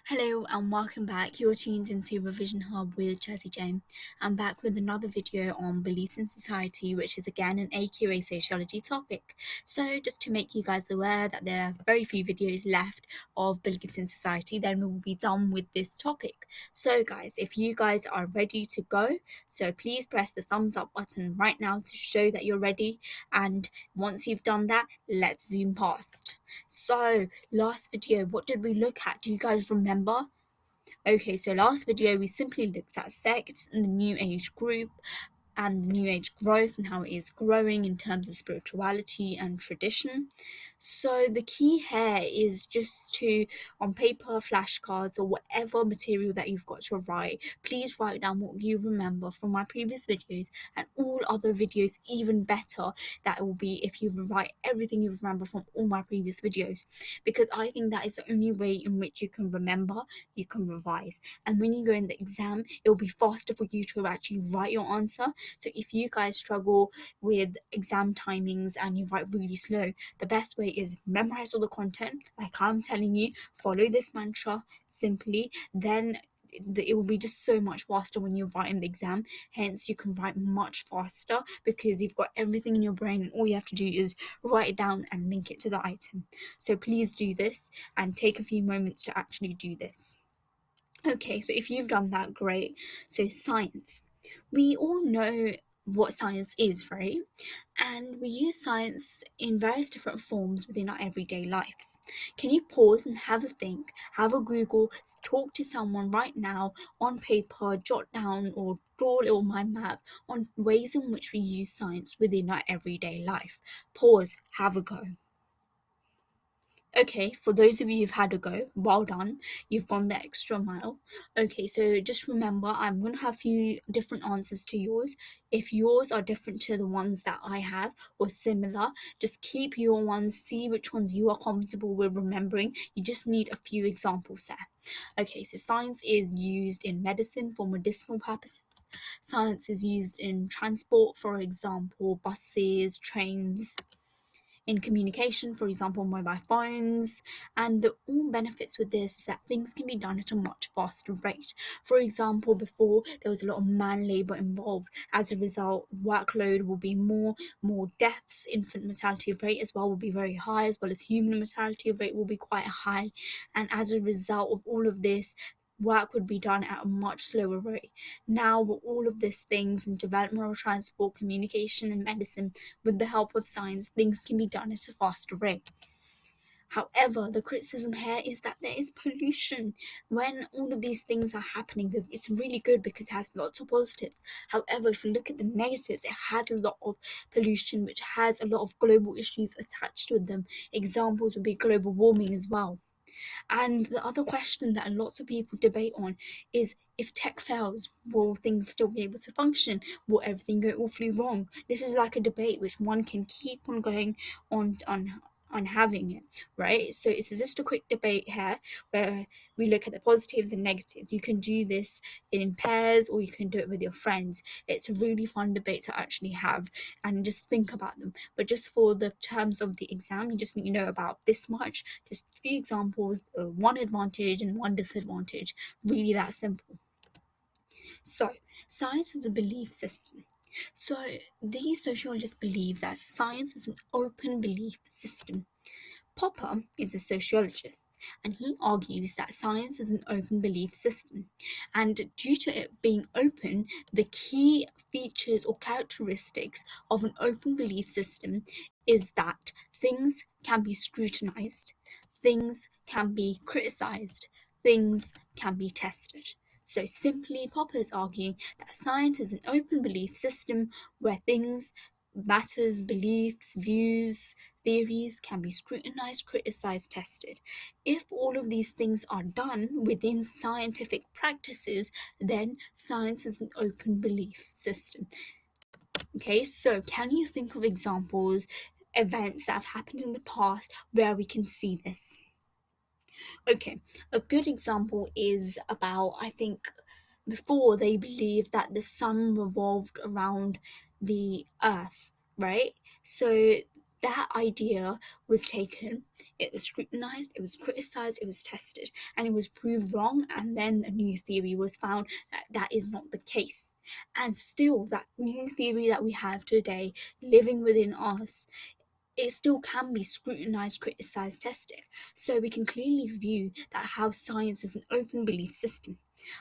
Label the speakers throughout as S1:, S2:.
S1: Hello and welcome back. You're tuned into Revision Hub with Jazzy Jane. I'm back with another video on beliefs in society, which is again an AQA sociology topic. So just to make you guys aware that there are very few videos left of beliefs in society, then we will be done with this topic. So guys, if you guys are ready to go, so please press the thumbs up button right now to show that you're ready. And once you've done that, let's zoom past. So last video, what did we look at? Do you guys remember? Okay, so last video we simply looked at sects and the New Age group and New Age growth and how it is growing in terms of spirituality and tradition. So the key here is just to, on paper, flashcards, or whatever material that you've got to write, please write down what you remember from my previous videos and all other videos, even better. That will be if you write everything you remember from all my previous videos, because I think that is the only way in which you can remember, you can revise, and when you go in the exam, it will be faster for you to actually write your answer. So if you guys struggle with exam timings and you write really slow, the best way is memorize all the content, like I'm telling you, follow this mantra simply, then it will be just so much faster when you write in the exam. Hence you can write much faster because you've got everything in your brain and all you have to do is write it down and link it to the item. So please do this and take a few moments to actually do this. Okay, so if you've done that, great. So science, we all know what science is, right? And we use science in various different forms within our everyday lives. Can you pause and have a think, have a Google, talk to someone right now on paper, jot down or draw a little mind map on ways in which we use science within our everyday life? Pause, have a go. Okay, for those of you who've had a go, well done. You've gone the extra mile. Okay, so just remember, I'm going to have a few different answers to yours. If yours are different to the ones that I have or similar, just keep your ones, see which ones you are comfortable with remembering. You just need a few examples there. Okay, so science is used in medicine for medicinal purposes. Science is used in transport, for example, buses, trains, in communication, for example, mobile phones. And the all benefits with this is that things can be done at a much faster rate. For example, before there was a lot of man labor involved. As a result, workload will be more deaths, infant mortality rate as well will be very high, as well as human mortality rate will be quite high. And as a result of all of this, work would be done at a much slower rate. Now, with all of these things in development of transport, communication, and medicine, with the help of science, things can be done at a faster rate. However, the criticism here is that there is pollution. When all of these things are happening, it's really good because it has lots of positives. However, if you look at the negatives, it has a lot of pollution, which has a lot of global issues attached with them. Examples would be global warming as well. And the other question that lots of people debate on is, if tech fails, will things still be able to function? Will everything go awfully wrong? This is like a debate which one can keep on going on having it, right? So it's just a quick debate here where we look at the positives and negatives. You can do this in pairs or you can do it with your friends. It's a really fun debate to actually have and just think about them. But just for the terms of the exam, you just need to know about this much. Just a few examples, one advantage and one disadvantage. Really that simple. So science is a belief system. So these sociologists believe that science is an open belief system. Popper is a sociologist, and he argues that science is an open belief system. And due to it being open, the key features or characteristics of an open belief system is that things can be scrutinized, things can be criticized, things can be tested. So simply, Popper is arguing that science is an open belief system where things, matters, beliefs, views, theories can be scrutinized, criticized, tested. If all of these things are done within scientific practices, then science is an open belief system. Okay, so can you think of examples, events that have happened in the past where we can see this? Okay, a good example is about, I think, before they believed that the sun revolved around the earth, right? So that idea was taken, it was scrutinized, it was criticized, it was tested, and it was proved wrong, and then a new theory was found that that is not the case. And still, that new theory that we have today living within us, it still can be scrutinized, criticized, tested. So we can clearly view that how science is an open belief system.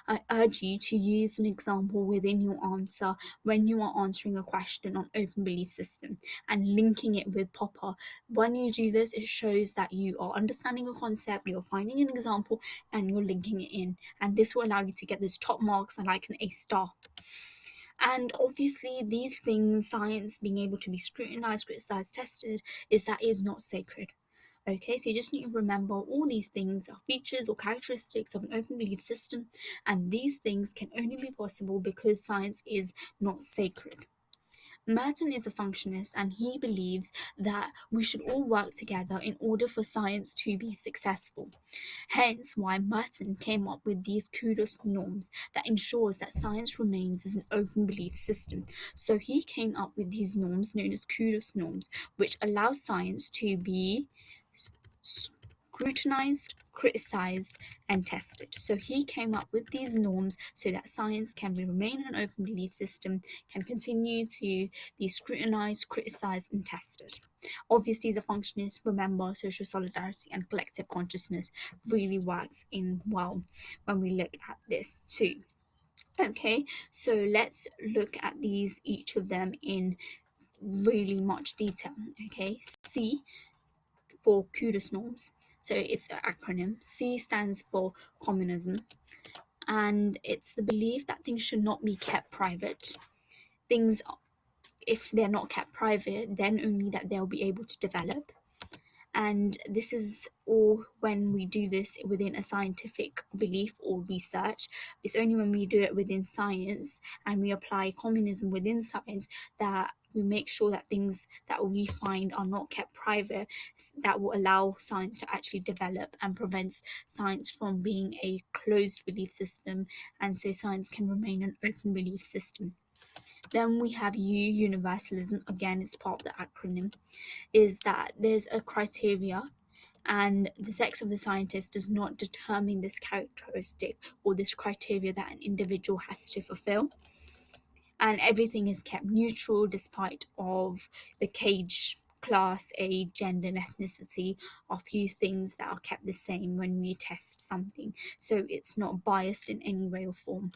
S1: I urge you to use an example within your answer when you are answering a question on open belief system and linking it with Popper. When you do this, it shows that you are understanding a concept, you're finding an example, and you're linking it in. And this will allow you to get those top marks and like an A star. And obviously, these things, science being able to be scrutinized, criticized, tested, is that is not sacred. Okay, so you just need to remember all these things are features or characteristics of an open belief system, and these things can only be possible because science is not sacred. Merton is a functionist and he believes that we should all work together in order for science to be successful. Hence why Merton came up with these CUDO'S norms that ensures that science remains as an open belief system. So he came up with these norms known as CUDO'S norms, which allow science to be scrutinized, criticized, and tested. So he came up with these norms so that science can remain an open belief system, can continue to be scrutinized, criticized, and tested. Obviously, as a functionist, remember social solidarity and collective consciousness really works in well when we look at this too. Okay, so let's look at these, each of them in really much detail. Okay, C for CUDO'S norms. So it's an acronym. C stands for communism, and it's the belief that things should not be kept private. Things, if they're not kept private, then only that they'll be able to develop. And this is all when we do this within a scientific belief or research. It's only when we do it within science and we apply communism within science that we make sure that things that we find are not kept private, that will allow science to actually develop and prevents science from being a closed belief system, and so science can remain an open belief system. Then we have U, universalism. Again, it's part of the acronym, is that there's a criteria and the sex of the scientist does not determine this characteristic or this criteria that an individual has to fulfill, and everything is kept neutral despite of the cage, class, age, gender, and ethnicity are few things that are kept the same when we test something, so it's not biased in any way or form.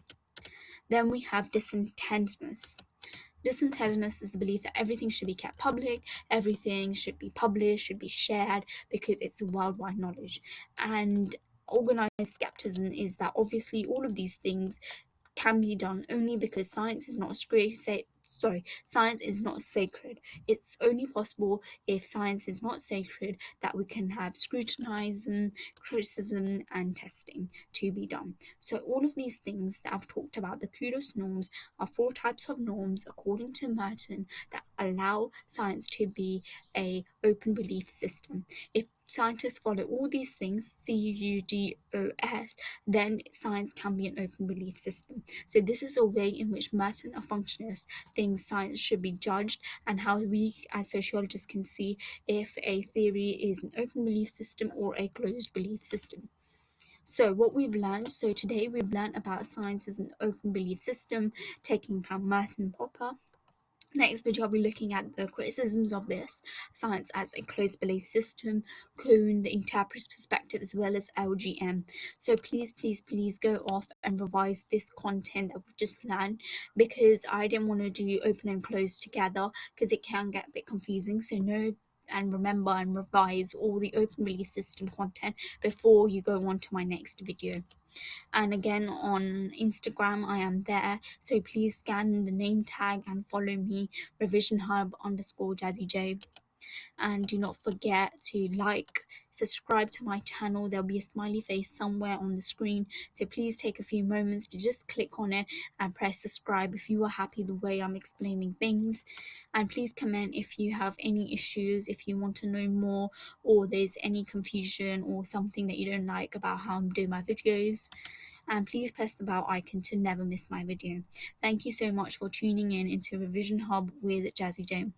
S1: Then we have disintendedness. Disintendedness is the belief that everything should be kept public, everything should be published, should be shared, because it's worldwide knowledge. And organized skepticism is that obviously all of these things can be done only because science is not science is not sacred. It's only possible if science is not sacred that we can have scrutinizing, criticism, and testing to be done. So all of these things that I've talked about, the CUDO'S norms, are 4 types of norms according to Merton that allow science to be a open belief system. If scientists follow all these things, CUDO'S, then science can be an open belief system. So this is a way in which Merton, a functionist, thinks science should be judged, and how we as sociologists can see if a theory is an open belief system or a closed belief system. So what we've learned, so today we've learned about science as an open belief system, taking account Merton and Popper. Next video, I'll be looking at the criticisms of this, science as a closed belief system, Kuhn, the interpretive perspective, as well as LGM. So please, please, please go off and revise this content that we've just learned, because I didn't want to do open and closed together because it can get a bit confusing. So know and remember and revise all the open belief system content before you go on to my next video. And again, on Instagram I am there, so please scan the name tag and follow me, revisionhub_jazzyj. And do not forget to subscribe to my channel. There'll be a smiley face somewhere on the screen, so please take a few moments to just click on it and press subscribe if you are happy the way I'm explaining things. And please comment if you have any issues, if you want to know more, or there's any confusion or something that you don't like about how I'm doing my videos. And please press the bell icon to never miss my video. Thank you so much for tuning in into Revision Hub with Jazzy J.